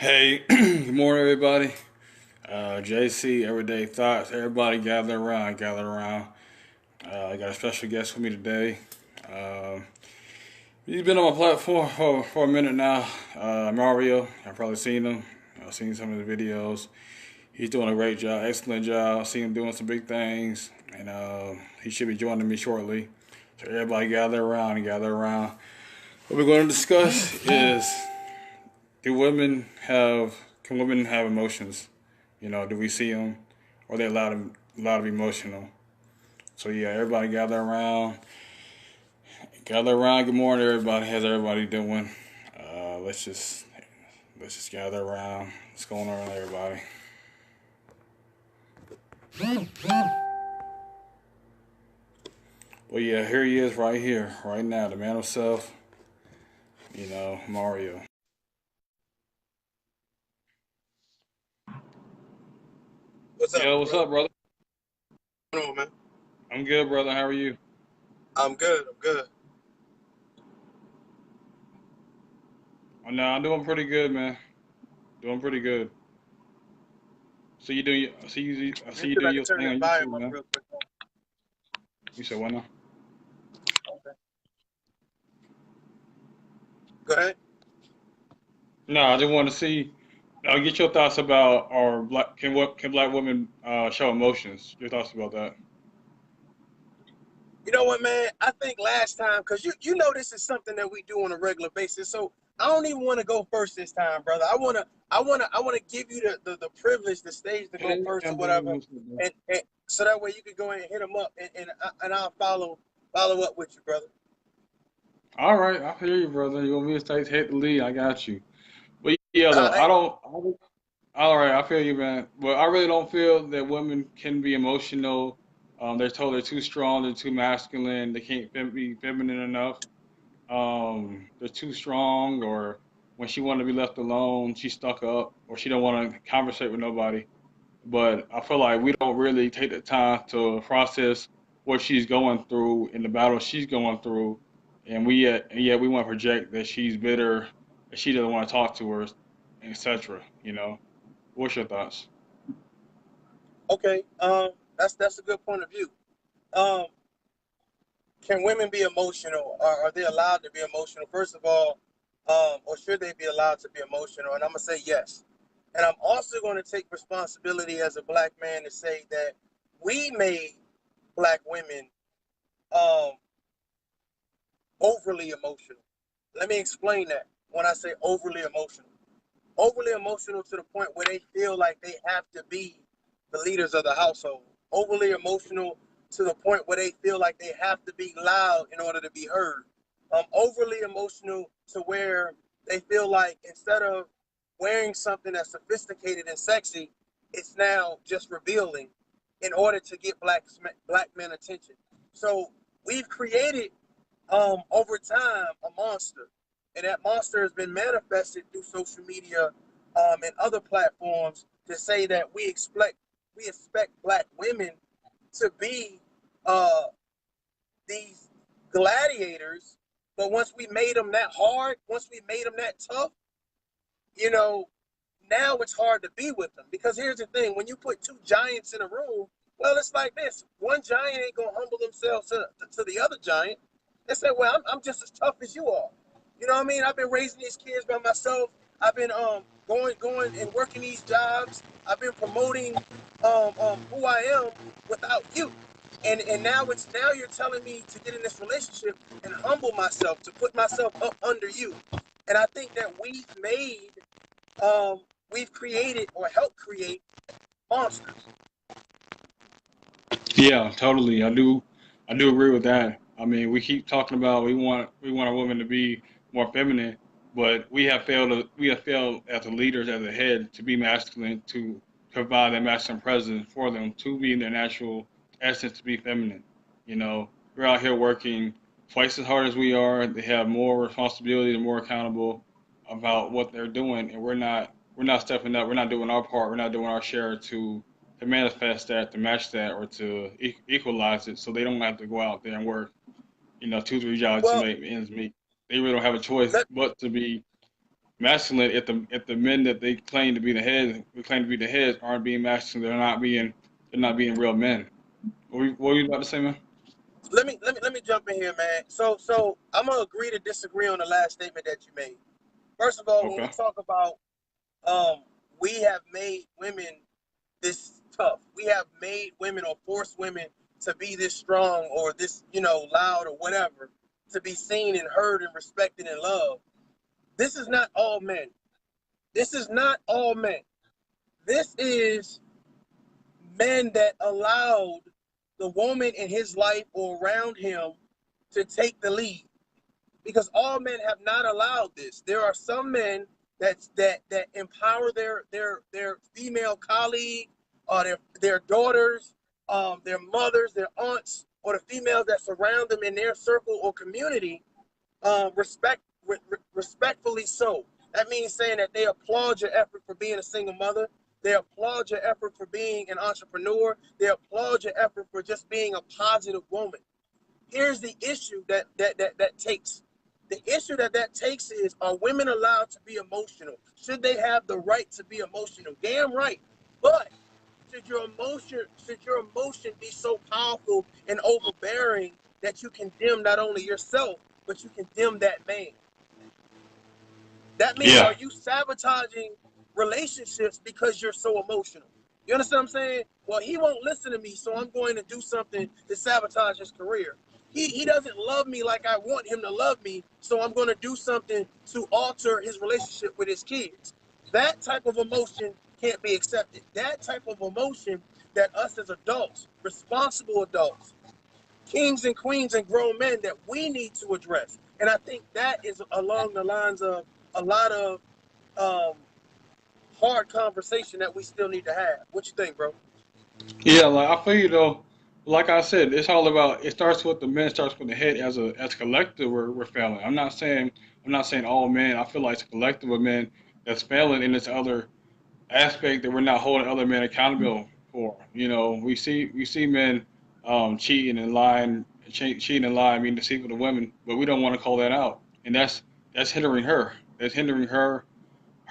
Hey, good morning, everybody. JC, Everyday Thoughts. Everybody gather around, gather around. I got a special guest with me today. Uh, he's been on my platform for a minute now. Mario, I've probably seen him. I've seen some of the videos. He's doing a great job, excellent job. I've seen him doing some big things, and he should be joining me shortly. So everybody gather around and gather around. What we're going to discuss is do women have can women have emotions? Do we see them, or they allowed to be emotional? So yeah, everybody gather around. Good morning, everybody. How's everybody doing? Uh, let's just let's just gather around. What's going on, everybody? Well, yeah, here he is, right here, right now, the man himself. Mario. What's up, Yo, what's brother? up, brother? What's going on, man? I'm good, brother. How are you? I'm good. I'm good. Oh, no, I'm doing pretty good, man. Doing pretty good. I Let see me you see if doing I can your turn thing this on volume YouTube, up man. real quick. You said what now? Okay. Go ahead. No, I just want to see. Get your thoughts about our black. Can black women show emotions? Your thoughts about that? You know what, man? I think last time, because you know this is something that we do on a regular basis. So I don't even want to go first this time, brother. I wanna give you the privilege, the stage to go Yeah, first yeah, or brother. whatever, and so that way you can go ahead and hit them up, and I'll follow up with you, brother. All right, I hear you, brother. You want me to take the lead? I got you. But yeah, though, Hey, all right, I feel you, man. But I really don't feel that women can be emotional. They're told they're too strong, they're too masculine, they can't be feminine enough. They're too strong, or when she want to be left alone, she's stuck up, or she don't want to conversate with nobody. But I feel like we don't really take the time to process what she's going through in the battle she's going through, and yet we want to project that she's bitter, that she doesn't want to talk to us, etc. What's your thoughts? okay. That's a good point of view. Um, can women be emotional? Are they allowed to be emotional? First of all, or should they be allowed to be emotional? And I'm gonna say yes. And I'm also going to take responsibility as a black man to say that we made black women um, overly emotional. Let me explain that. When I say overly emotional to the point where they feel like they have to be the leaders of the household, overly emotional to the point where they feel like they have to be loud in order to be heard, overly emotional to where they feel like instead of wearing something that's sophisticated and sexy, it's now just revealing in order to get black men attention. So we've created over time a monster, and that monster has been manifested through social media and other platforms to say that we expect black women to be uh, these gladiators, but once we made them that hard, once we made them that tough, you know, now it's hard to be with them because here's the thing: when you put two giants in a room, well, it's like this: one giant ain't gonna humble themselves to the other giant and say, "Well, I'm just as tough as you are." You know what I mean? I've been raising these kids by myself. I've been going and working these jobs. I've been promoting who I am without you. And now you're telling me to get in this relationship and humble myself to put myself up under you. And I think that um, we've created or helped create monsters. Yeah, totally. I do agree with that. I mean, we keep talking about we want a woman to be more feminine, but we have failed as the leaders, as a head, to be masculine, to provide that masculine presence for them, to be in their natural essence, to be feminine. You know, we're out here working twice as hard as we are. They have more responsibility and more accountable about what they're doing, and we're not stepping up. We're not doing our part. We're not doing our share to manifest that, to match that, or to equalize it, so they don't have to go out there and work, two, three jobs to Well, make ends meet. They really don't have a choice let but to be masculine if the men that they claim to be the heads, we claim to be the heads, aren't being masculine. They're not being real men. What were you about to say, man? Let me jump in here, man. So I'm gonna agree to disagree on the last statement that you made. First of all, when we Okay. talk about um, we have made women this tough. We have made women or forced women to be this strong or this, loud or whatever, to be seen and heard and respected and loved. This is not all men. This is not all men. This is men that allowed the woman in his life or around him to take the lead. Because all men have not allowed this. There are some men that empower their female colleague, or their daughters, their mothers, their aunts, or the females that surround them in their circle or community, respectfully so. That means saying that they applaud your effort for being a single mother. They applaud your effort for being an entrepreneur. They applaud your effort for just being a positive woman. Here's the issue that takes. The issue that takes is, are women allowed to be emotional? Should they have the right to be emotional? Damn right. But should your emotion be so powerful and overbearing that you condemn not only yourself, but you condemn that man? That means, are Yeah. you sabotaging relationships because you're so emotional? You understand what I'm saying? Well, he won't listen to me, so I'm going to do something to sabotage his career. He doesn't love me like I want him to love me, so I'm going to do something to alter his relationship with his kids. That type of emotion can't be accepted. That type of emotion that us as adults, responsible adults, kings and queens and grown men, that we need to address. And I think that is along the lines of a lot of um, hard conversation that we still need to have. What you think, bro? Yeah, like I feel you though. Like I said, it's all about. It starts with the men, starts with the head. As a collective, we're failing. I'm not saying all men. I feel like it's a collective of men that's failing in this other aspect that we're not holding other men accountable for. We see men cheating and lying, cheating and lying, being deceitful to women, but we don't want to call that out, and that's hindering her. That's hindering her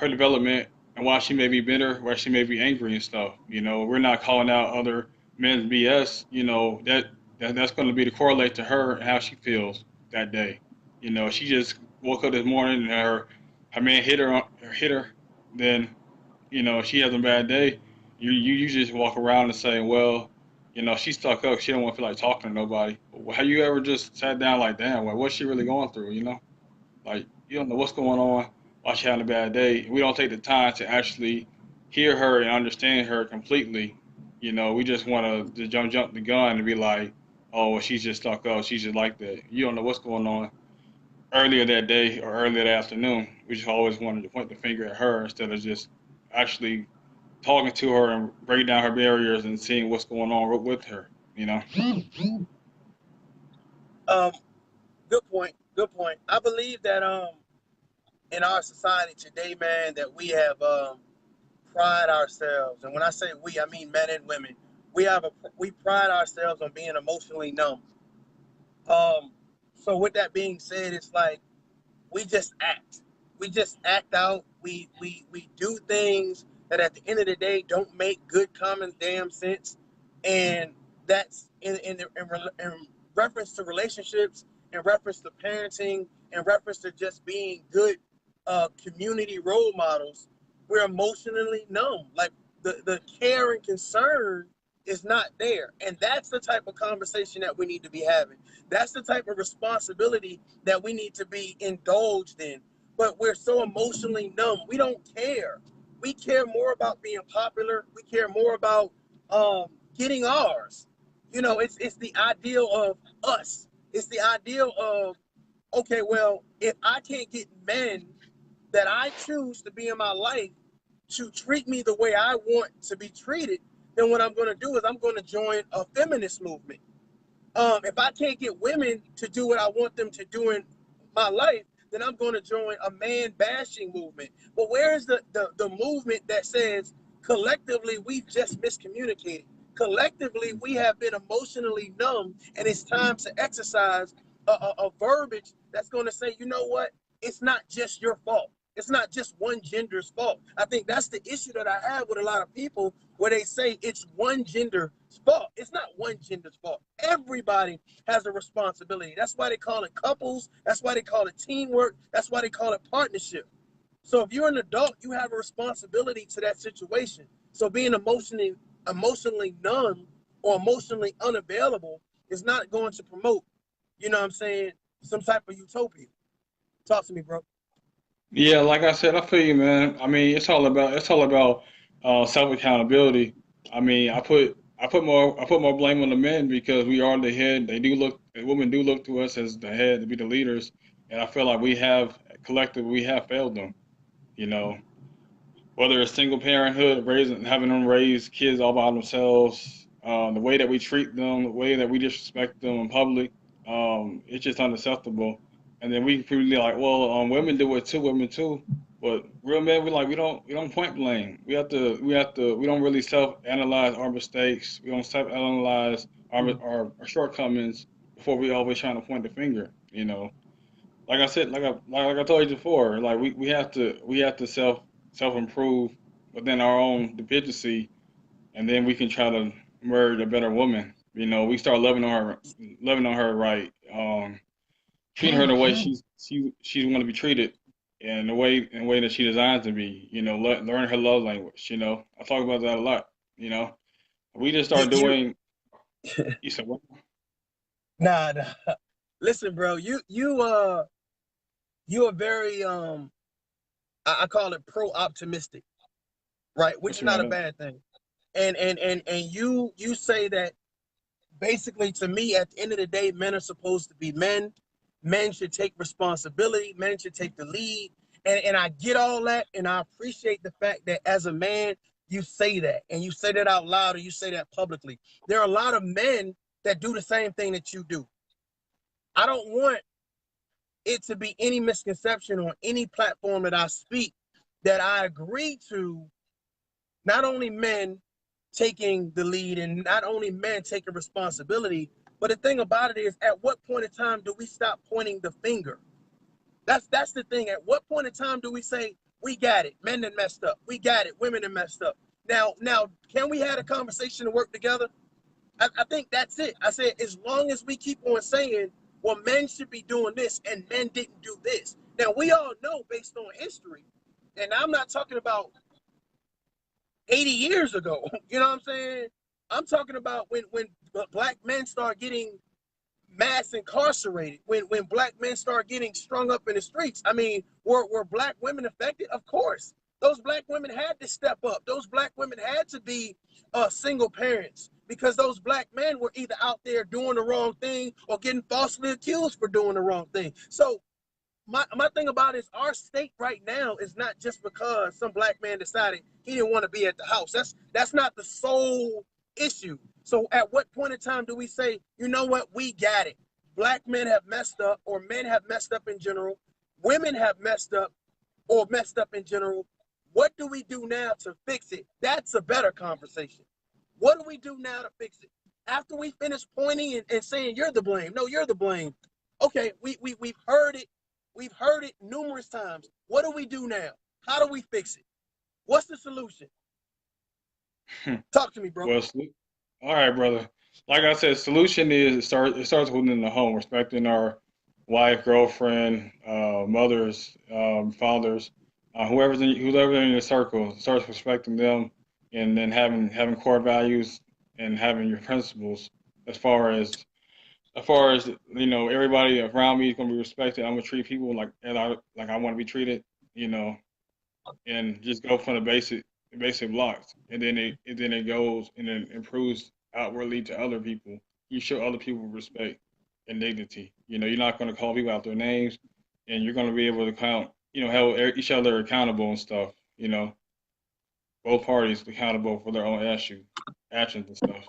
development and why she may be bitter, why she may be angry and stuff. We're not calling out other men's BS. That's going to be the correlate to her and how she feels that day. She just woke up this morning and her man hit her, then she has a bad day. You just walk around and say, well, she's stuck up. She don't want to feel like talking to nobody. But have you ever just sat down like, damn, well, what's she really going through? Like you don't know what's going on while she's having a bad day. We don't take the time to actually hear her and understand her completely. We just want to jump the gun and be like, oh, well, she's just stuck up. She's just like that. You don't know what's going on earlier that day or earlier that afternoon. We just always wanted to point the finger at her instead of just actually talking to her and breaking down her barriers and seeing what's going on with her. You know. Um, Good point. Good point. I believe that in our society today, man, that we have pride ourselves, and when I say we, I mean men and women. We pride ourselves on being emotionally numb. Um, so with that being said, it's like we just act. We just act out. We do things that at the end of the day don't make good common damn sense, and that's in reference to relationships, in reference to parenting, in reference to just being good community role models. We're emotionally numb. Like the care and concern is not there, and that's the type of conversation that we need to be having. That's the type of responsibility that we need to be indulged in. But we're so emotionally numb. We don't care. We care more about being popular. We care more about getting ours. It's the ideal of us. It's the ideal of, okay, well, if I can't get men that I choose to be in my life to treat me the way I want to be treated, then what I'm going to do is I'm going to join a feminist movement. If I can't get women to do what I want them to do in my life, then I'm going to join a man bashing movement. But where is the movement that says collectively we've just miscommunicated? Collectively, we have been emotionally numb, and it's time to exercise a verbiage that's going to say, you know what? It's not just your fault. It's not just one gender's fault. I think that's the issue that I have with a lot of people where they say it's one gender's fault. It's not one gender's fault. Everybody has a responsibility. That's why they call it couples. That's why they call it teamwork. That's why they call it partnership. So if you're an adult, you have a responsibility to that situation. So being emotionally numb or emotionally unavailable is not going to promote, you know what I'm saying, some type of utopia. Talk to me, bro. Yeah, like I said, I feel you, man. I mean, it's all about self accountability. I mean, I put more blame on the men because we are the head. Women do look to us as the head to be the leaders, and I feel like we have failed them. You know, whether it's single parenthood, having them raise kids all by themselves, the way that we treat them, the way that we disrespect them in public, it's just unacceptable. And then we really like, well, women do it too, women too. But real men, we don't point blame. We don't really self-analyze our mistakes. We don't self-analyze our shortcomings before we always trying to point the finger. Like I said, like I told you before, like we have to self improve within our own deficiency, and then we can try to merge a better woman. We start loving on her right, treating her the way she's want to be treated, and the way that she designs to be. Learn her love language. I talk about that a lot. We just You, start you doing. You said what? nah. Listen, bro, you are very I call it pro optimistic, right? Which What is you mean not by a that? bad thing. And you say that basically to me at the end of the day, men are supposed to be men. Men should take responsibility, men should take the lead. And I get all that, and I appreciate the fact that as a man, you say that and you say that out loud or you say that publicly. There are a lot of men that do the same thing that you do. I don't want it to be any misconception on any platform that I speak that I agree to not only men taking the lead and not only men taking responsibility, but the thing about it is, at what point in time do we stop pointing the finger? That's the thing. At what point in time do we say we got it? Men that messed up. We got it. Women that messed up. Now, can we have a conversation and work together? I think that's it. I said as long as we keep on saying, well, men should be doing this and men didn't do this. Now we all know based on history, and I'm not talking about 80 years ago. You know what I'm saying? I'm talking about when black men start getting mass incarcerated, when black men start getting strung up in the streets. I mean, were black women affected? Of course. Those black women had to step up. Those black women had to be single parents because those black men were either out there doing the wrong thing or getting falsely accused for doing the wrong thing. So my thing about it is our state right now is not just because some black man decided he didn't want to be at the house. That's not the sole issue. So at what point in time do we say, you know what, we got it? Black men have messed up, or men have messed up in general. Women have messed up or messed up in general. What do we do now to fix it? That's a better conversation. What do we do now to fix it? After we finish pointing and saying you're the blame, no, you're the blame. Okay, we've heard it. We've heard it numerous times. What do we do now? How do we fix it? What's the solution? Talk to me, bro. Well, all right, brother. Like I said, solution is it starts within the home, respecting our wife, girlfriend, mothers, fathers, whoever's in your circle. Starts respecting them, and then having core values and having your principles. As far as everybody around me is gonna be respected. I'm gonna treat people like I want to be treated. You know, and just go from the basic blocks, and then it goes and then improves outwardly to other people. You show other people respect and dignity. You're not going to call people out their names, and you're going to be able to hold each other accountable and stuff. Both parties accountable for their own actions and stuff.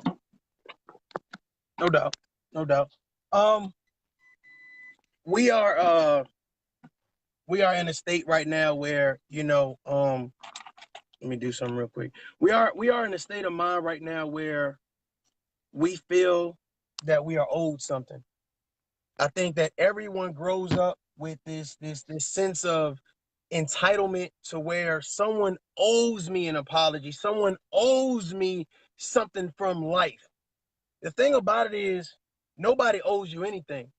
No doubt. No doubt. Um, we are in a state right now where, let me do something real quick. We are in a state of mind right now where we feel that we are owed something. I think that everyone grows up with this sense of entitlement to where someone owes me an apology, someone owes me something from life. The thing about it is, nobody owes you anything.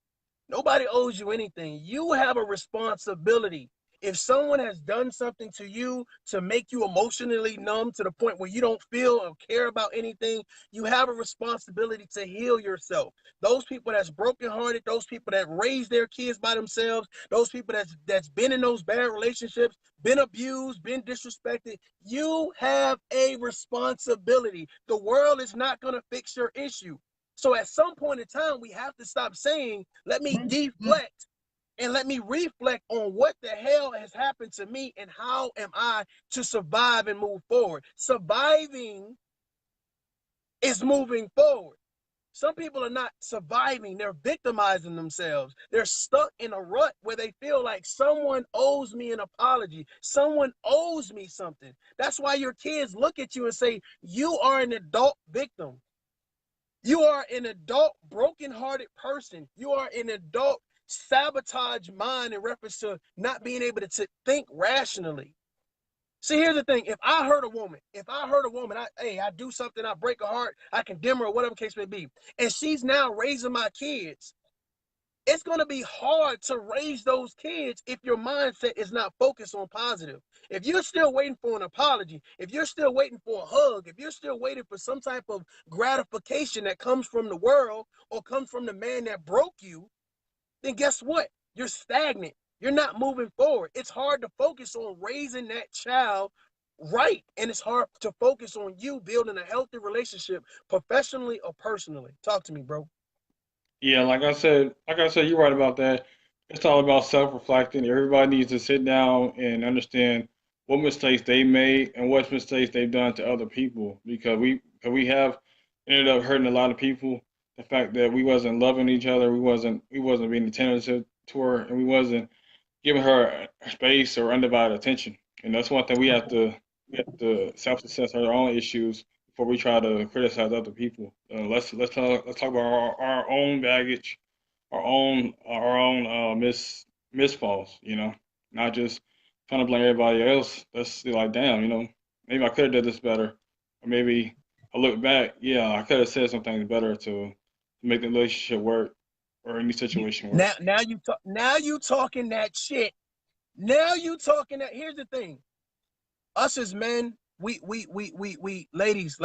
Nobody owes you anything. You have a responsibility. If someone has done something to you to make you emotionally numb to the point where you don't feel or care about anything, you have a responsibility to heal yourself. Those people that's brokenhearted, those people that raise their kids by themselves, those people that's been in those bad relationships, been abused, been disrespected, you have a responsibility. The world is not going to fix your issue. So at some point in time, we have to stop saying, let me deflect and let me reflect on what the hell has happened to me and how am I to survive and move forward. Surviving is moving forward. Some people are not surviving, they're victimizing themselves. They're stuck in a rut where they feel like someone owes me an apology, someone owes me something. That's why your kids look at you and say, you are an adult victim. You are an adult, broken-hearted person. You are an adult, sabotage mind in reference to not being able to think rationally. See, here's the thing. If I hurt a woman, I do something, I break her heart, I condemn her, or whatever case may be, and she's now raising my kids, it's going to be hard to raise those kids if your mindset is not focused on positive. If you're still waiting for an apology, if you're still waiting for a hug, if you're still waiting for some type of gratification that comes from the world or comes from the man that broke you, then guess what? You're stagnant. You're not moving forward. It's hard to focus on raising that child right. And it's hard to focus on you building a healthy relationship professionally or personally. Talk to me, bro. Yeah, like I said, you're right about that. It's all about self-reflecting. Everybody needs to sit down and understand what mistakes they made and what mistakes they've done to other people because we have ended up hurting a lot of people. The fact that we wasn't loving each other, we wasn't being attentive to her, and we wasn't giving her space or undivided attention. And that's one thing we have to self-assess our own issues before we try to criticize other people. Let's talk about our own baggage, our own misfalls. Not just trying to blame everybody else. Let's be like, damn, maybe I could have did this better, or maybe I look back, yeah, I could have said some things better to make the relationship work or any situation work. Now you talking that shit. Now you talking that. Here's the thing. Us as men, we ladies,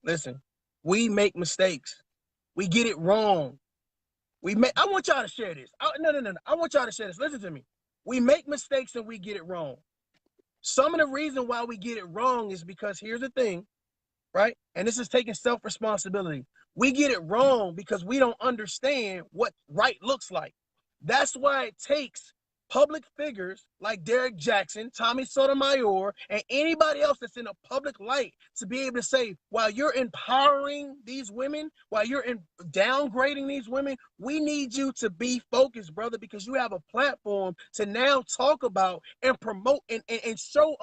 listen. We make mistakes. We get it wrong. I want y'all to share this. No. I want y'all to share this. Listen to me. We make mistakes and we get it wrong. Some of the reason why we get it wrong is because here's the thing, right? And this is taking self-responsibility. We get it wrong because we don't understand what right looks like. That's why it takes public figures like Derek Jackson, Tommy Sotomayor, and anybody else that's in a public light to be able to say, while you're empowering these women, while you're downgrading these women, we need you to be focused, brother, because you have a platform to now talk about and promote and show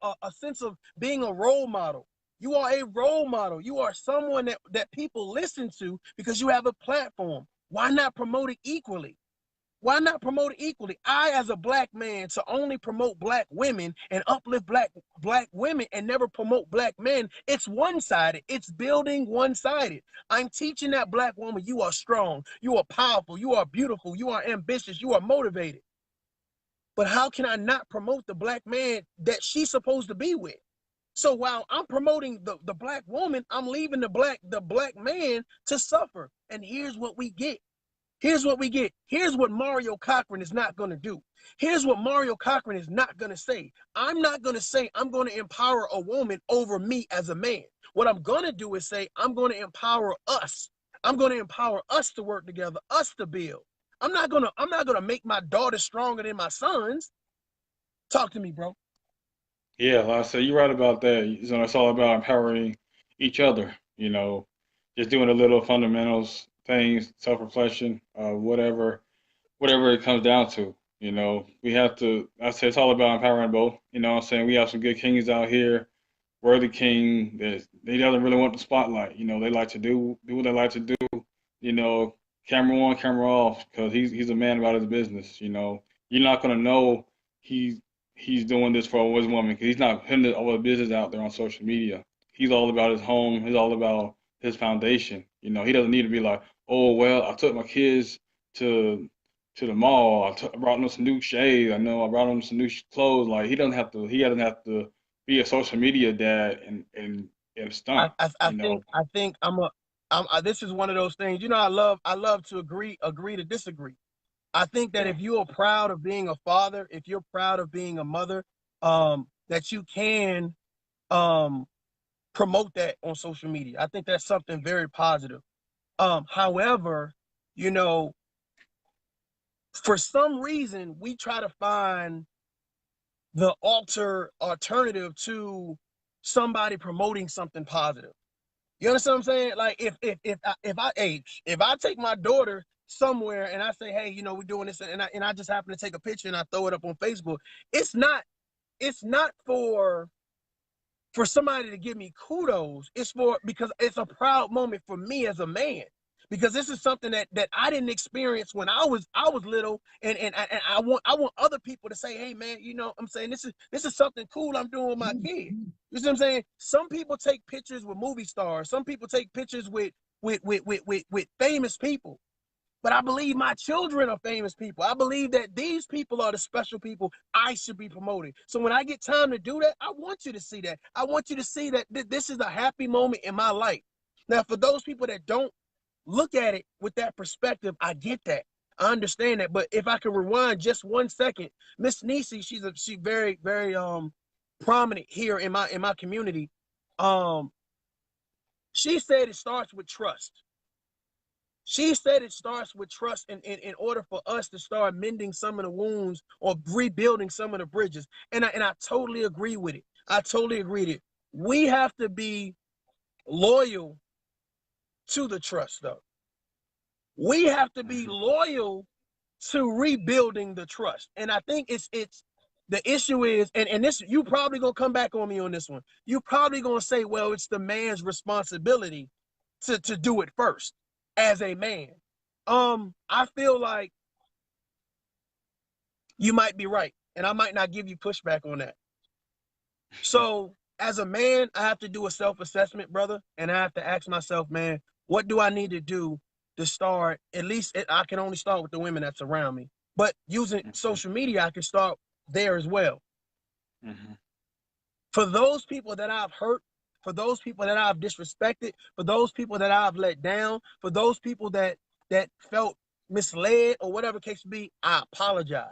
a sense of being a role model. You are a role model. You are someone that people listen to because you have a platform. Why not promote it equally? Why not promote it equally? I, as a black man, to only promote black women and uplift black women and never promote black men, it's one-sided. It's building one-sided. I'm teaching that black woman, you are strong, you are powerful, you are beautiful, you are ambitious, you are motivated. But how can I not promote the black man that she's supposed to be with? So while I'm promoting the black woman, I'm leaving the black man to suffer. And here's what we get. Here's what we get. Here's what Mario Cochran is not going to do. Here's what Mario Cochran is not going to say. I'm not going to say I'm going to empower a woman over me as a man. What I'm going to do is say I'm going to empower us. I'm going to empower us to work together, us to build. I'm not gonna make my daughter stronger than my sons. Talk to me, bro. Yeah, like I said, you're right about that. It's all about empowering each other. Just doing the little fundamentals things, self-reflection, whatever it comes down to. We have to. I say it's all about empowering both. What I'm saying, we have some good kings out here. Worthy king that they doesn't really want the spotlight. They like to do what they like to do. You know, camera on, camera off, because he's a man about his business. You're not gonna know he he's doing this for his woman because he's not putting all the business out there on social media. He's all about his home. He's all about his foundation. You know, he doesn't need to be like, oh well, I took my kids to to the mall. I brought them some new shades. I know I brought them some new clothes. Like he doesn't have to. He doesn't have to be a social media dad and stunt. I You think know. this is one of those things. You know, I love to agree to disagree. I think that Yeah. if you are proud of being a father, if you're proud of being a mother, that you can um promote that on social media. I think that's something very positive. However, you know, for some reason we try to find the alternative to somebody promoting something positive. You understand what I'm saying? Like if I take my daughter somewhere and I say, hey, you know, we're doing this, and I just happen to take a picture and I throw it up on Facebook, it's not for somebody to give me kudos. It's for because it's a proud moment for me as a man. Because this is something that I didn't experience when I was little, and I want other people to say, hey man, you know, I'm saying this is something cool I'm doing with my kid. You see what I'm saying? Some people take pictures with movie stars. Some people take pictures with famous people. But I believe my children are famous people. I believe that these people are the special people I should be promoting. So when I get time to do that, I want you to see that. I want you to see that this is a happy moment in my life. Now, for those people that don't look at it with that perspective, I get that. I understand that. But if I can rewind just 1 second, Miss Nisi, she's very prominent here in my community. Um, she said it starts with trust. She said it starts with trust in order for us to start mending some of the wounds or rebuilding some of the bridges. And I totally agree with it. I totally agree with it. We have to be loyal to the trust, though. We have to be Mhm. loyal to rebuilding the trust. And I think it's the issue is, and this you probably gonna come back on me on this one. You probably gonna say, well, it's the man's responsibility to do it first as a man. I feel like you might be right, and I might not give you pushback on that. So as a man, I have to do a self-assessment, brother, and I have to ask myself, man, what do I need to do to start? At least I can only start with the women that's around me, but using Mhm. social media, I can start there as well. Mhm. For those people that I've hurt, for those people that I've disrespected, for those people that I've let down, for those people that felt misled or whatever case be, I apologize.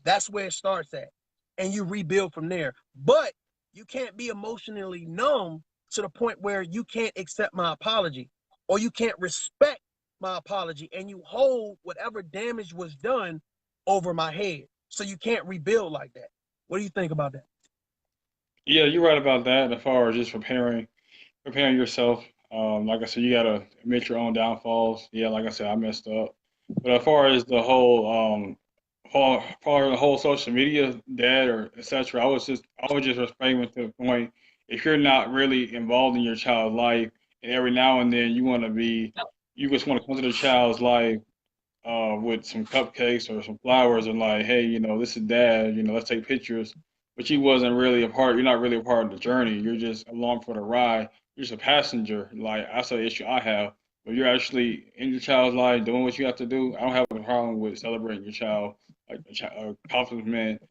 That's where it starts at. And you rebuild from there. But you can't be emotionally numb to the point where you can't accept my apology or you can't respect my apology and you hold whatever damage was done over my head. So you can't rebuild like that. What do you think about that? Yeah, you're right about that. As far as just preparing yourself. Like I said, you gotta admit your own downfalls. Yeah, like I said, I messed up. But as far as the whole far as the whole social media dad or etc., I was just respecting to the point. If you're not really involved in your child's life, and every now and then you just want to come to the child's life with some cupcakes or some flowers and like, hey, you know, this is dad, you know, let's take pictures. But you wasn't really a part. You're not really a part of the journey. You're just along for the ride. You're just a passenger. Like that's the issue I have. But you're actually in your child's life doing what you have to do. I don't have a problem with celebrating your child like a accomplishment,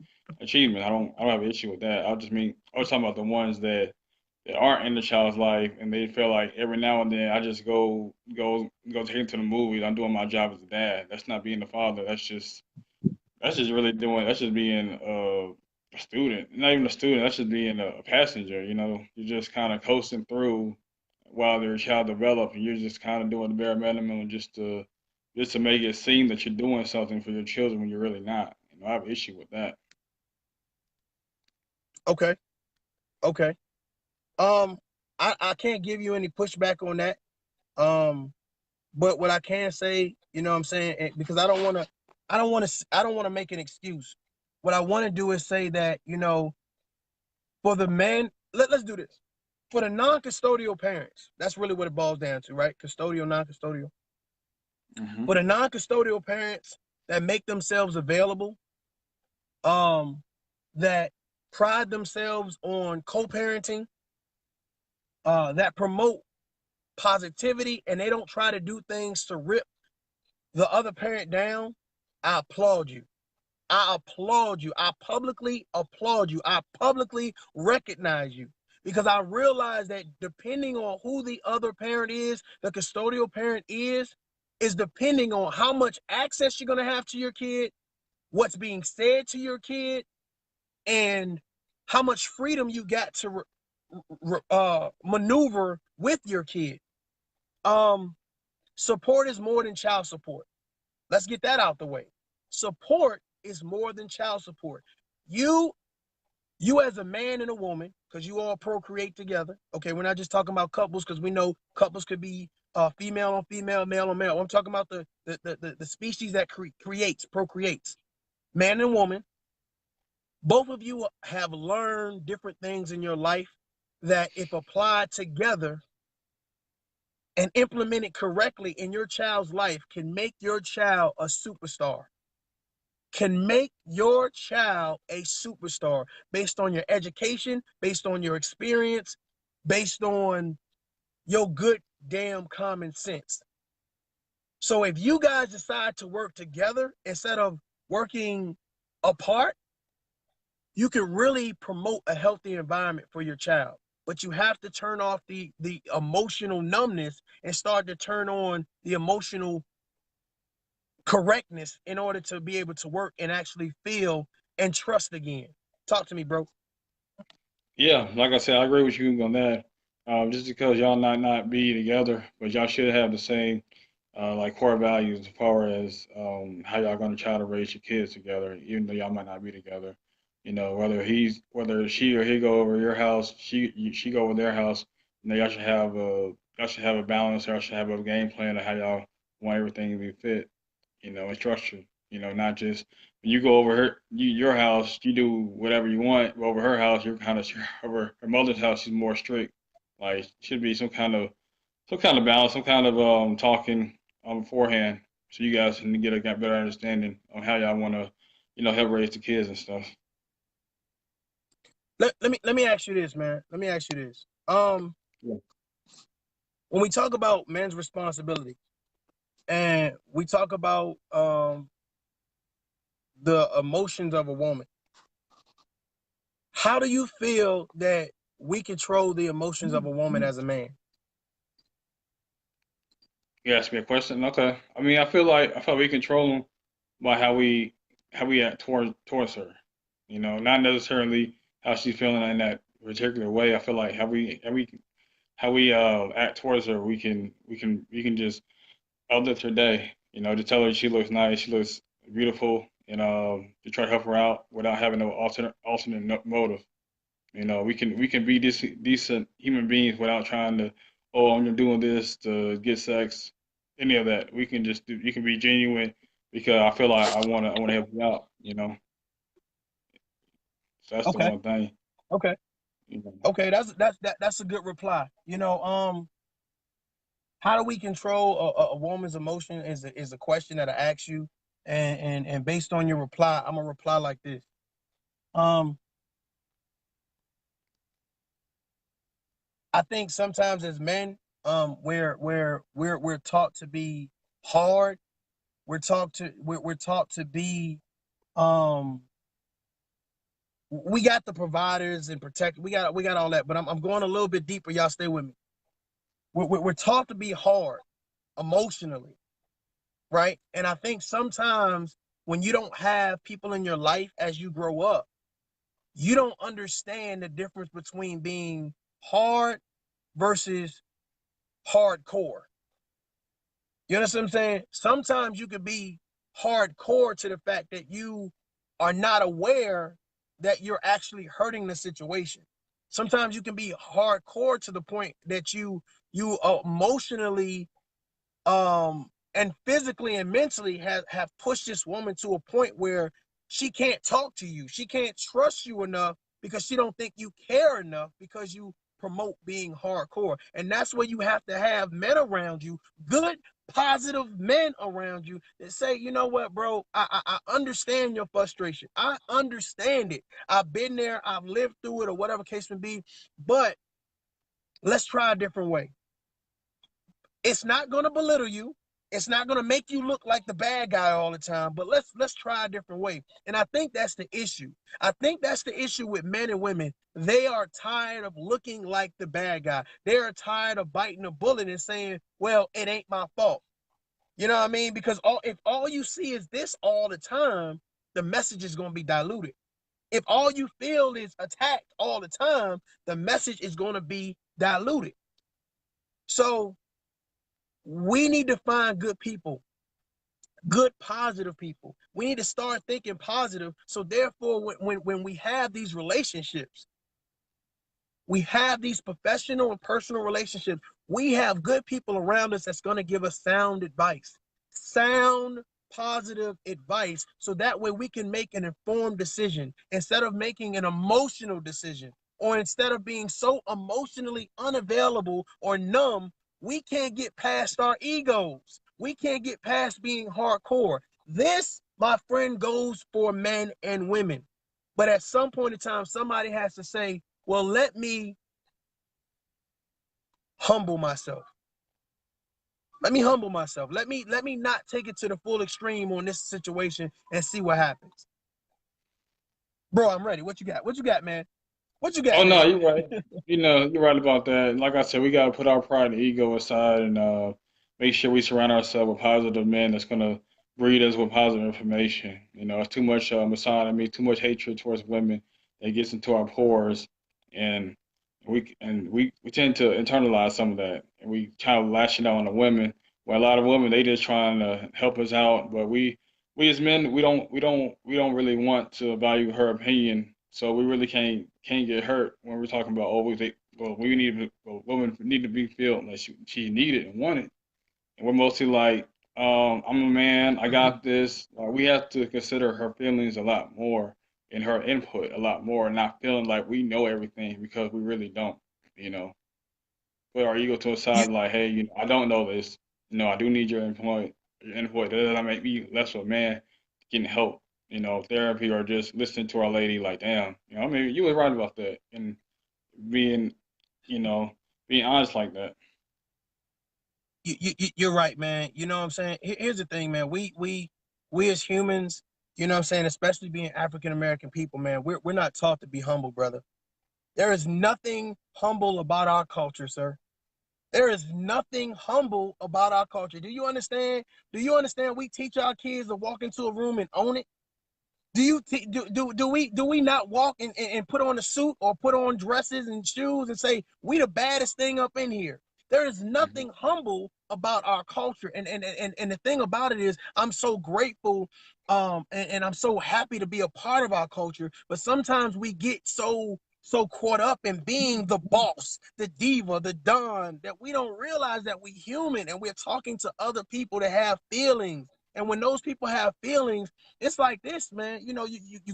achievement. I don't have an issue with that. I was talking about the ones that aren't in the child's life and they feel like every now and then I just go take them to the movies. I'm doing my job as a dad. That's not being a father. That's just really doing. That's just being a student. Not even a student. That's just being a passenger. You know, you're just kind of coasting through while their child develops, and you're just kind of doing the bare minimum just to make it seem that you're doing something for your children when you're really not. You know, I have an issue with that. Okay. Okay. Um, I can't give you any pushback on that. Um, but what I can say, you know what I'm saying, because I don't want to make an excuse. What I want to do is say that, you know, for the men, let's do this. For the non-custodial parents, that's really what it boils down to, right? Custodial, non-custodial. Hmm. For the non-custodial parents that make themselves available, um, that pride themselves on co-parenting, that promote positivity, and they don't try to do things to rip the other parent down, I applaud you. I applaud you. I publicly applaud you. I publicly recognize you, because I realize that depending on who the other parent is, the custodial parent is depending on how much access you're going to have to your kid, what's being said to your kid, and how much freedom you got to maneuver with your kid. Support is more than child support. Let's get that out the way. Support is more than child support. You as a man and a woman, because you all procreate together. Okay, we're not just talking about couples, because we know couples could be female on female, male on male. I'm talking about the species that procreates, man and woman. Both of you have learned different things in your life that, if applied together and implemented correctly in your child's life, can make your child a superstar. Can make your child a superstar based on your education, based on your experience, based on your good damn common sense. So if you guys decide to work together instead of working apart, you can really promote a healthy environment for your child. But you have to turn off the emotional numbness and start to turn on the emotional correctness in order to be able to work and actually feel and trust again. Talk to me, bro. Yeah, like I said, I agree with you on that. Just because y'all not be together, but y'all should have the same like core values as far as how y'all gonna try to raise your kids together, even though y'all might not be together. You know, whether she or he go over your house, she go over their house. You know, y'all should have a balance. Y'all should have a game plan of how y'all want everything to be fit. You know, and structured. You know, not just when you go over your house, you do whatever you want. But over her house, you're kind of over her mother's house. She's more strict. Like, should be some kind of balance, some kind of talking beforehand, so you guys can get a better understanding on how y'all want to, you know, help raise the kids and stuff. Let me ask you this, man. Let me ask you this. Yeah. When we talk about men's responsibility, and we talk about the emotions of a woman, how do you feel that we control the emotions of a woman as a man? You asked me a question. Okay. I mean, I feel like we control them by how we act towards her. You know, not necessarily how she's feeling in that particular way. I feel like how we act towards her, we can just uplift her day. You know, to tell her she looks nice, she looks beautiful, and to try to help her out without having no motive. You know, we can be decent human beings without trying to, oh, I'm doing this to get sex, any of that. We can just do. You can be genuine because I feel like I wanna help you out. You know, so that's the Okay, one thing. okay, You know. okay. That's a good reply. How do we control a woman's emotion is a question that I ask you, and based on your reply, I'm gonna reply like this. Um, I think sometimes as men, we're taught to be hard. We're taught to be um we got the providers and protect. We got all that, but I'm going a little bit deeper. Y'all stay with me. We're taught to be hard emotionally, right? And I think sometimes when you don't have people in your life as you grow up, you don't understand the difference between being hard versus hardcore. You understand what I'm saying? Sometimes you could be hardcore to the fact that you are not aware that you're actually hurting the situation. Sometimes you can be hardcore to the point that you emotionally and physically and mentally have pushed this woman to a point where she can't talk to you. She can't trust you enough because she don't think you care enough because you promote being hardcore. And that's where you have to have men around you, good, positive men around you that say, you know what, bro, I understand your frustration. I understand it. I've been there, I've lived through it, or whatever case may be, but let's try a different way. It's not going to belittle you. It's not going to make you look like the bad guy all the time, but let's try a different way. And I think that's the issue. I think that's the issue with men and women. They are tired of looking like the bad guy. They are tired of biting a bullet and saying, well, it ain't my fault. You know what I mean? Because if all you see is this all the time, the message is going to be diluted. If all you feel is attacked all the time, the message is going to be diluted. So we need to find good people, good, positive people. We need to start thinking positive. So therefore, when we have these relationships, we have these professional and personal relationships, we have good people around us that's going to give us sound advice, sound, positive advice. So that way we can make an informed decision instead of making an emotional decision, or instead of being so emotionally unavailable or numb. We can't get past our egos. We can't get past being hardcore. This, my friend, goes for men and women. But at some point in time, somebody has to say, well, let me humble myself. Let me humble myself. Let me not take it to the full extreme on this situation and see what happens. Bro, I'm ready. What you got? What you got, man? What you got, Oh no, man? you're right. You're right about that. Like I said, we gotta put our pride and ego aside and make sure we surround ourselves with positive men that's gonna breed us with positive information. It's too much misogyny, too much hatred towards women that gets into our pores, and we tend to internalize some of that, and we kind of lash it out on the women. Where a lot of women they just trying to help us out, but we as men we don't really want to value her opinion, so we really can't get hurt when we're talking about we need women need to be felt like she needed and wanted, and we're mostly like I'm a man, I got this. We have to consider her feelings a lot more and her input a lot more, and not feeling like we know everything because we really don't. You know, put our ego to the You, side, like, hey, I don't know this. I do need your input. Your input. That doesn't make me less of a man getting help. Therapy or just listening to our lady. Like, damn, I mean, you was right about that, and being, you know, being honest like that. you're right, man. You know what I'm saying? Here's the thing, man. We as humans, you know what I'm saying, especially being African American people, man, we're not taught to be humble, brother. There is nothing humble about our culture, sir. There is nothing humble about our culture. Do you understand? Do you understand? We teach our kids to walk into a room and own it. Do we not walk and put on a suit or put on dresses and shoes and say we the baddest thing up in here? There is Hmm. nothing humble about our culture, and the thing about it is I'm so grateful, and I'm so happy to be a part of our culture. But sometimes we get so caught up in being the boss, the diva, the don, that we don't realize that we human and we're talking to other people that have feelings. And when those people have feelings, it's like this, man. You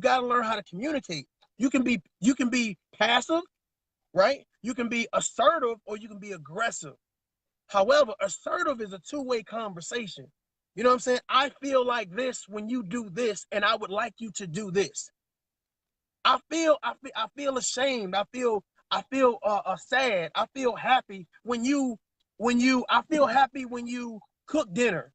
got to learn how to communicate. You can be passive, right? You can be assertive, or you can be aggressive. However, assertive is a two-way conversation. You know what I'm saying? I feel like this when you do this, and I would like you to do this. I feel ashamed. I feel sad. I feel happy when you I feel happy when you cook dinner.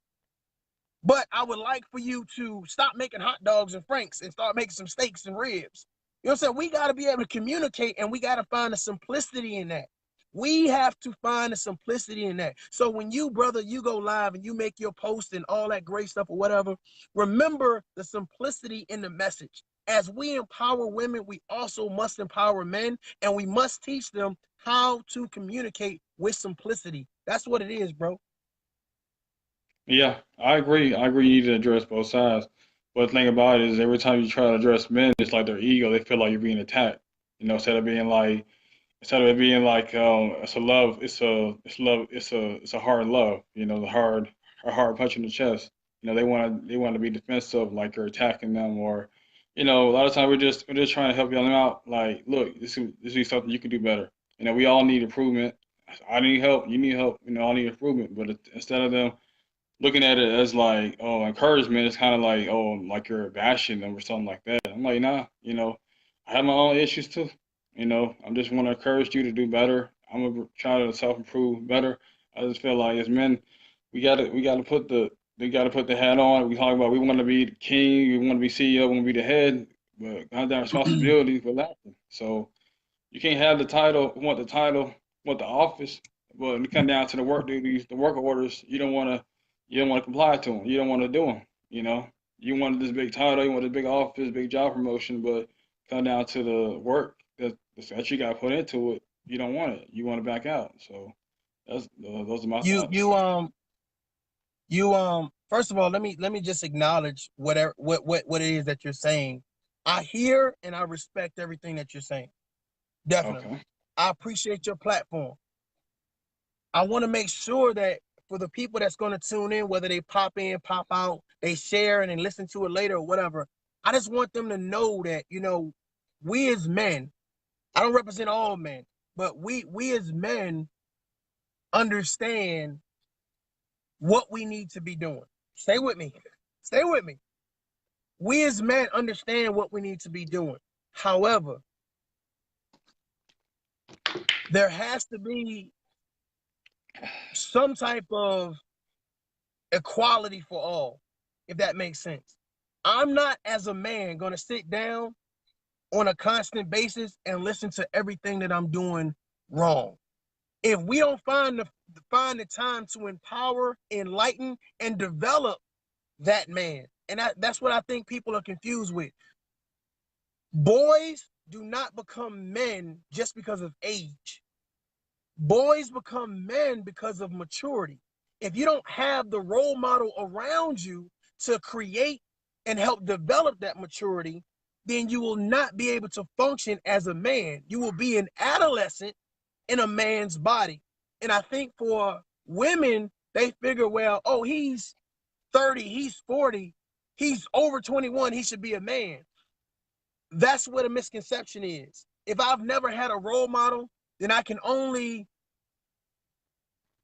But I would like for you to stop making hot dogs and franks and start making some steaks and ribs. You know what I'm saying? We got to be able to communicate, and we got to find the simplicity in that. We have to find the simplicity in that. So when you, brother, you go live and you make your post and all that great stuff or whatever, remember the simplicity in the message. As we empower women, we also must empower men, and we must teach them how to communicate with simplicity. That's what it is, bro. Yeah, I agree. I agree. You need to address both sides. But the thing about it is, every time you try to address men, it's like their ego. They feel like you're being attacked. Instead of it being like it's a love, it's love, it's a hard love. A hard punch in the chest. They want to be defensive, like you're attacking them, or a lot of times we're just trying to help them out. Like, look, this is something you can do better. You know, we all need improvement. I need help. You need help. You know, I need improvement. But instead of them looking at it as like, oh, encouragement, it's kind of like, oh, like you're bashing them or something like that. I'm like, nah, you know, I have my own issues too. You know, I just want to encourage you to do better. I'm gonna try to self improve better. I just feel like as men, we gotta put the hat on. We talk about we want to be the king, we want to be CEO, we want to be the head, but got that responsibility for that. So you can't have the title, want the office, but when it comes down to the work duties, the work orders, you don't want to comply to them. You don't want to do them. You know, you want this big title, you want this big office, big job promotion, but come down to the work that you got to put into it, you don't want it. You want to back out. So those are my You thoughts. you first of all, let me just acknowledge whatever what it is that you're saying. I hear and I respect everything that you're saying. Definitely. Okay. I appreciate your platform. I want to make sure that for the people that's going to tune in, whether they pop in, pop out, they share and then listen to it later or whatever, I just want them to know that, we as men, I don't represent all men, but we as men understand what we need to be doing. Stay with me. Stay with me. We as men understand what we need to be doing. However, there has to be some type of equality for all, if that makes sense. I'm not, as a man, going to sit down on a constant basis and listen to everything that I'm doing wrong. If we don't find the time to empower, enlighten, and develop that man, and that's what I think people are confused with. Boys do not become men just because of age. Boys become men because of maturity. If you don't have the role model around you to create and help develop that maturity, then you will not be able to function as a man. You will be an adolescent in a man's body. And I think for women, they figure, well, oh, he's 30, he's 40, he's over 21, he should be a man. That's what a misconception is. If I've never had a role model, then I can only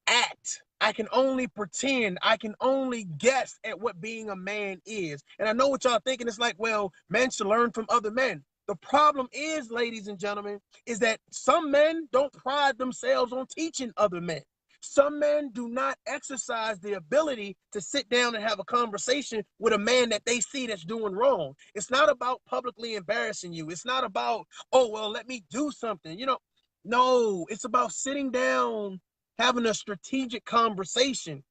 act. I can only pretend. I can only guess at what being a man is. And I know what y'all thinking. It's like, well, men should learn from other men. The problem is, ladies and gentlemen, is that some men don't pride themselves on teaching other men. Some men do not exercise the ability to sit down and have a conversation with a man that they see that's doing wrong. It's not about publicly embarrassing you. It's not about, oh, well, let me do something. No, it's about sitting down, having a strategic conversation.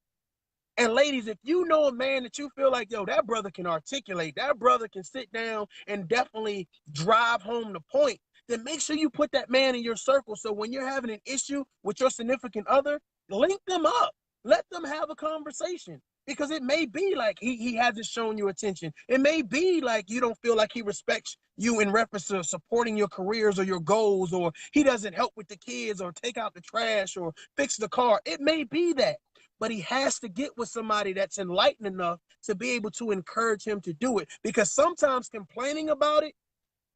And ladies, if you know a man that you feel like, yo, that brother can articulate, that brother can sit down and definitely drive home the point, then make sure you put that man in your circle. So when you're having an issue with your significant other, link them up. Let them have a conversation. Because it may be like he hasn't shown you attention. It may be like you don't feel like he respects you in reference to supporting your careers or your goals, or he doesn't help with the kids or take out the trash or fix the car. It may be that, but he has to get with somebody that's enlightened enough to be able to encourage him to do it, because sometimes complaining about it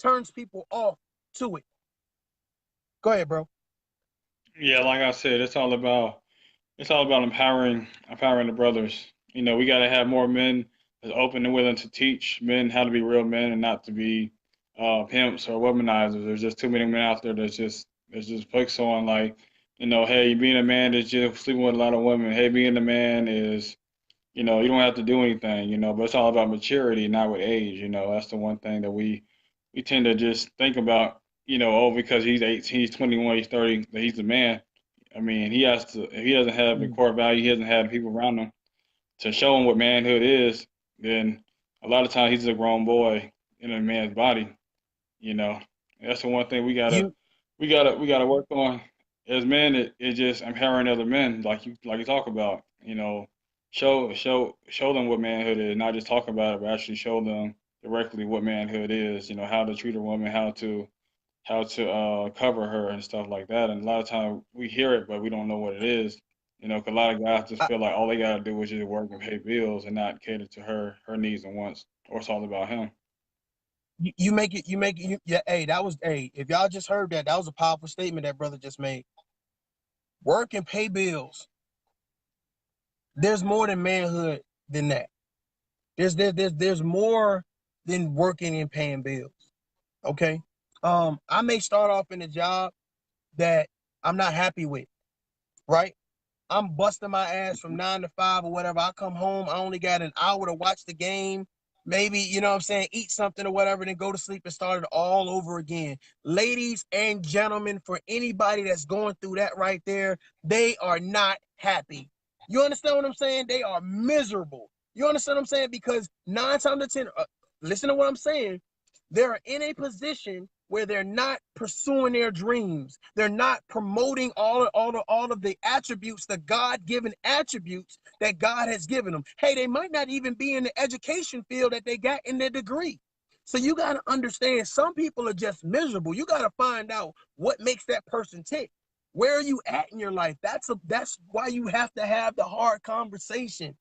turns people off to it. Go ahead, bro. Yeah, like I said, it's all about empowering the brothers. You know, we got to have more men that's open and willing to teach men how to be real men and not to be pimps or womanizers. There's just too many men out there that's just focused on like, you know, hey, being a man is just sleeping with a lot of women. Hey, being a man is, you know, you don't have to do anything, you know, but it's all about maturity, not with age. You know, that's the one thing that we tend to just think about. You know, oh, because he's 18, he's 21, he's 30, that he's a man. I mean, he has to. If he doesn't have the Mm. core value, he doesn't have the people around him to show him what manhood is. Then a lot of times he's a grown boy in a man's body. You know, that's the one thing You we gotta work on as men. It just empowering other men, like you talk about. You know, show them what manhood is, not just talk about it, but actually show them directly what manhood is. You know, how to treat a woman, how to cover her and stuff like that. And a lot of times we hear it, but we don't know what it is. You know, 'cause a lot of guys just I, feel like all they gotta do is just work and pay bills and not cater to her needs and wants, or it's all about him. You make it. Yeah. Hey, that was. Hey, if y'all just heard that, that was a powerful statement that brother just made. Work and pay bills. There's more than manhood than that. There's more than working and paying bills. Okay. I may start off in a job that I'm not happy with, right? I'm busting my ass from 9 to 5 or whatever. I come home, I only got an hour to watch the game, maybe, you know what I'm saying, eat something or whatever, then go to sleep and start it all over again. Ladies and gentlemen, for anybody that's going through that right there, they are not happy. You understand what I'm saying? They are miserable. You understand what I'm saying? Because 9 times out of 10, listen to what I'm saying. They're in a position where they're not pursuing their dreams. They're not promoting all of the attributes, the God-given attributes that God has given them. Hey, they might not even be in the education field that they got in their degree. So you got to understand, some people are just miserable. You got to find out what makes that person tick. Where are you at in your life? That's why you have to have the hard conversation.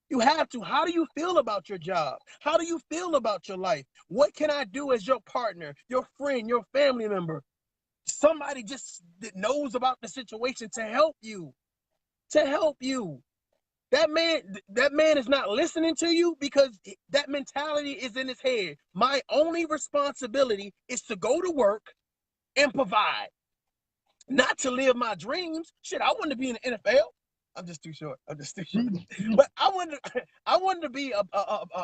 You have to. How do you feel about your job? How do you feel about your life? What can I do as your partner, your friend, your family member? Somebody just that knows about the situation to help you. To help you. That man is not listening to you because that mentality is in his head. My only responsibility is to go to work and provide, not to live my dreams. Shit, I wanted to be in the NFL. I'm just too short. I'm just too short. But I wanted to be a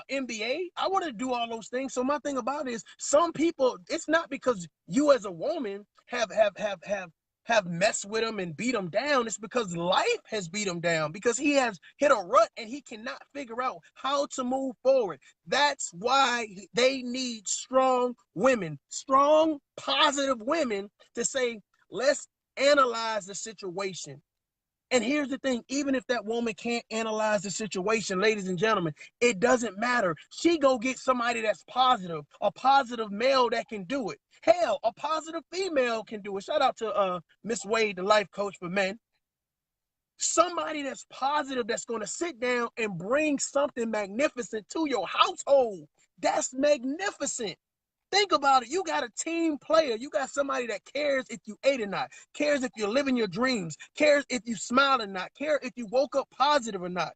NBA. I wanted to do all those things. So my thing about it is, some people, it's not because you as a woman have messed with him and beat him down. It's because life has beat him down, because he has hit a rut and he cannot figure out how to move forward. That's why they need strong women, strong, positive women to say, let's analyze the situation. And here's the thing, even if that woman can't analyze the situation, ladies and gentlemen, it doesn't matter. She go get somebody that's positive, a positive male that can do it. Hell, a positive female can do it. Shout out to Miss Wade, the life coach for men. Somebody that's positive, that's going to sit down and bring something magnificent to your household. That's magnificent. Think about it. You got a team player. You got somebody that cares if you ate or not, cares if you're living your dreams, cares if you smile or not, cares if you woke up positive or not.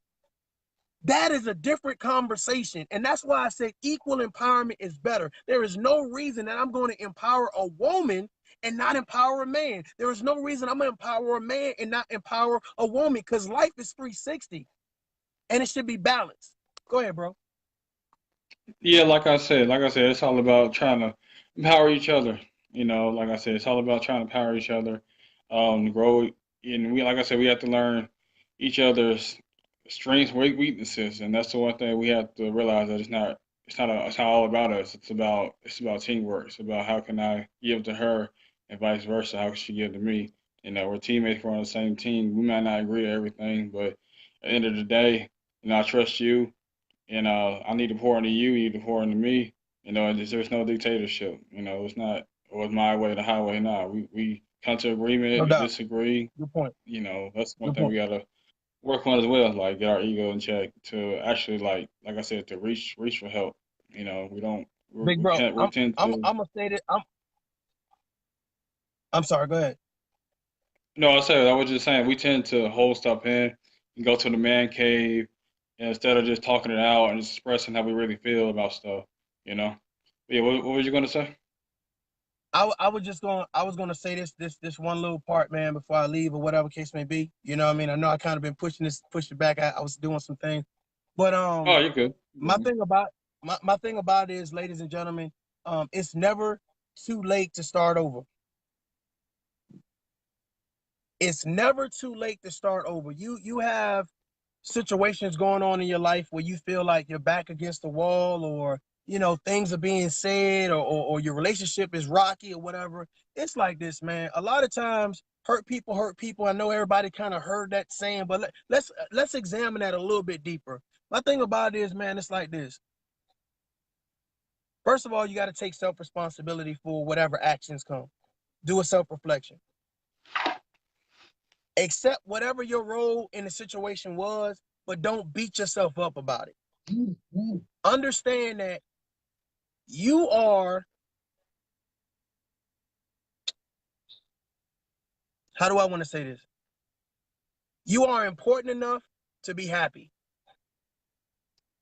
That is a different conversation. And that's why I say equal empowerment is better. There is no reason that I'm going to empower a woman and not empower a man. There is no reason I'm going to empower a man and not empower a woman, because life is 360 and it should be balanced. Go ahead, bro. Yeah, like I said, it's all about trying to empower each other. Like I said, it's all about trying to empower each other, grow. And like I said, we have to learn each other's strengths, weaknesses, and that's the one thing we have to realize, that it's not all about us. It's about teamwork. It's about how can I give to her, and vice versa. How can she give to me? We're teammates. We're on the same team. We might not agree on everything, but at the end of the day, I trust you, and I need to pour into you. You need to pour into me. And there's no dictatorship. It's not, or it's my way, the highway. Nah, we come to No agreement. We doubt. disagree. Good point. That's one Good thing point. we gotta work on as well. Like, get our ego in check to actually, like I said, to reach for help. We don't. Big bro, We tend to. I'm gonna say that I'm sorry, go ahead. No, I was just saying we tend to hold stuff in and go to the man cave, and instead of just talking it out and just expressing how we really feel about stuff. You know. Yeah. What was you gonna say? I was gonna say this one little part, man, before I leave or whatever case may be. You know what I mean? I know I kind of been pushing back. I was doing some things. But Oh, you're good. my You're good. thing about my thing about it is, ladies and gentlemen, it's never too late to start over. It's never too late to start over. You have situations going on in your life where you feel like you're back against the wall, or things are being said, or your relationship is rocky or whatever. It's like this, man. A lot of times, hurt people hurt people. I know everybody kind of heard that saying, but let's examine that a little bit deeper. My thing about it is, man, it's like this. First of all, you got to take self-responsibility for whatever actions come. Do a self-reflection. Accept whatever your role in the situation was, but don't beat yourself up about it. Understand that You are, how do I want to say this? You are important enough to be happy.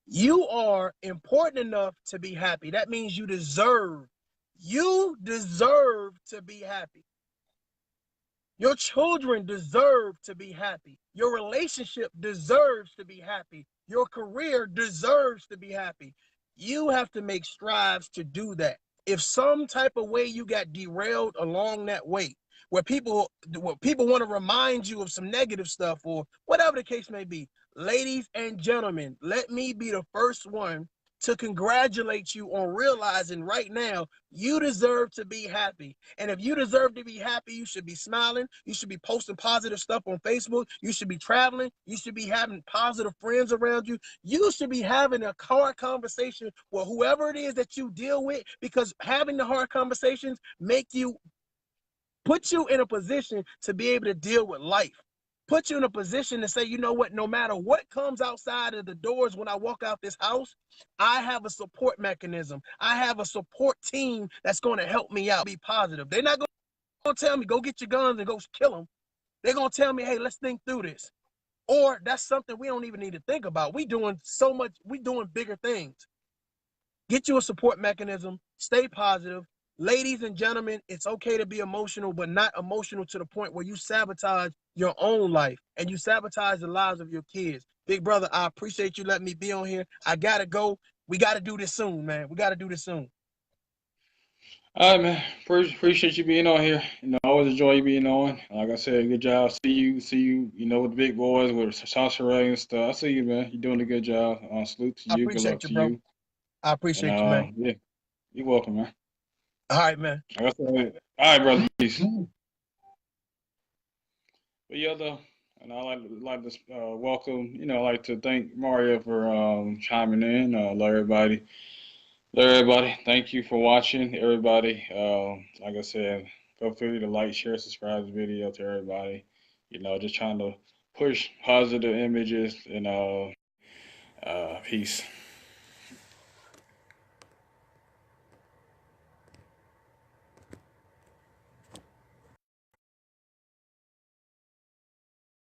You are important enough to be happy. That means you deserve to be happy. Your children deserve to be happy. Your relationship deserves to be happy. Your career deserves to be happy. You have to make strives to do that. If some type of way you got derailed along that way, where people want to remind you of some negative stuff or whatever the case may be, ladies and gentlemen, let me be the first one to congratulate you on realizing right now you deserve to be happy. And if you deserve to be happy, you should be smiling. You should be posting positive stuff on Facebook. You should be traveling. You should be having positive friends around you. You should be having a hard conversation with whoever it is that you deal with, because having the hard conversations put you in a position to be able to deal with life. Put you in a position to say, you know what, no matter what comes outside of the doors when I walk out this house, I have a support mechanism. I have a support team that's going to help me out. Be positive. They're not going to tell me, go get your guns and go kill them. They're going to tell me, hey, let's think through this. Or that's something we don't even need to think about. We doing so much, we doing bigger things. Get you a support mechanism. Stay positive. Ladies and gentlemen, it's okay to be emotional, but not emotional to the point where you sabotage your own life and you sabotage the lives of your kids. Big brother, I appreciate you letting me be on here. I got to go. We got to do this soon, man. We got to do this soon. All right, man. Appreciate you being on here. Always enjoy you being on. Like I said, good job. See you, with the big boys, with Sasha and stuff. I see you, man. You're doing a good job. Salute to I you. Good luck appreciate you, to bro. you. I And appreciate you, man. yeah, you're welcome, man. All right, man. Like I said, all right, brother. Peace. But yeah, though, and I like to welcome. I like to thank Mario for chiming in. Let everybody. Thank you for watching, everybody. Like I said, feel free to like, share, subscribe the video to everybody. Just trying to push positive images and peace.